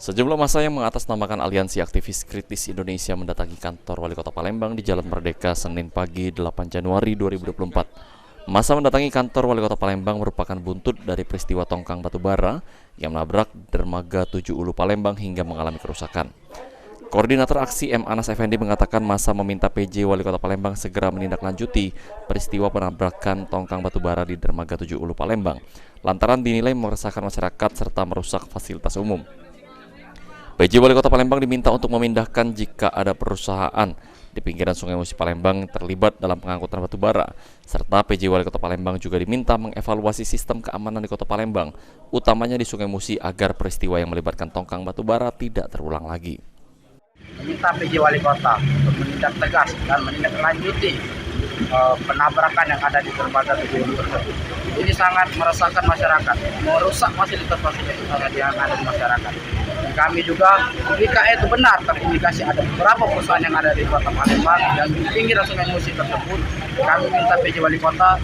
Sejumlah massa yang mengatasnamakan Aliansi Aktivis Kritis Indonesia mendatangi kantor Wali Kota Palembang di Jalan Merdeka Senin pagi 8 Januari 2024. Massa mendatangi kantor Wali Kota Palembang merupakan buntut dari peristiwa tongkang batubara yang menabrak dermaga 7 Ulu Palembang hingga mengalami kerusakan. Koordinator aksi M. Anas Effendi mengatakan massa meminta PJ Wali Kota Palembang segera menindaklanjuti peristiwa penabrakan tongkang batubara di dermaga 7 Ulu Palembang lantaran dinilai meresahkan masyarakat serta merusak fasilitas umum. PJ Wali Kota Palembang diminta untuk memindahkan jika ada perusahaan di pinggiran Sungai Musi Palembang terlibat dalam pengangkutan batubara, serta PJ Wali Kota Palembang juga diminta mengevaluasi sistem keamanan di Kota Palembang, utamanya di Sungai Musi agar peristiwa yang melibatkan tongkang batubara tidak terulang lagi. Meminta PJ Wali Kota untuk menindak tegas dan menindaklanjuti penabrakan yang ada di dermaga 7 Ulu tersebut. Ini sangat meresahkan masyarakat, merusak fasilitas-fasilitas yang ada di masyarakat. Dan kami juga, jika itu benar terindikasi ada beberapa perusahaan yang ada di Kota Palembang dan di pinggiran Sungai Musi tersebut, kami minta PJ Wali Kota,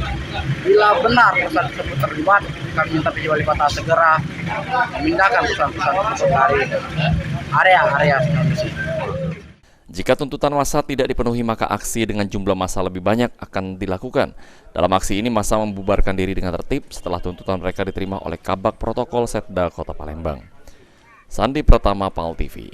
bila benar perusahaan tersebut terlibat, kami minta PJ Wali Kota segera memindahkan perusahaan-perusahaan tersebut dari area Sungai Musi. Jika tuntutan massa tidak dipenuhi, maka aksi dengan jumlah massa lebih banyak akan dilakukan. Dalam aksi ini, massa membubarkan diri dengan tertib setelah tuntutan mereka diterima oleh Kabak Protokol Setda Kota Palembang. Sandi Pratama, PAL TV.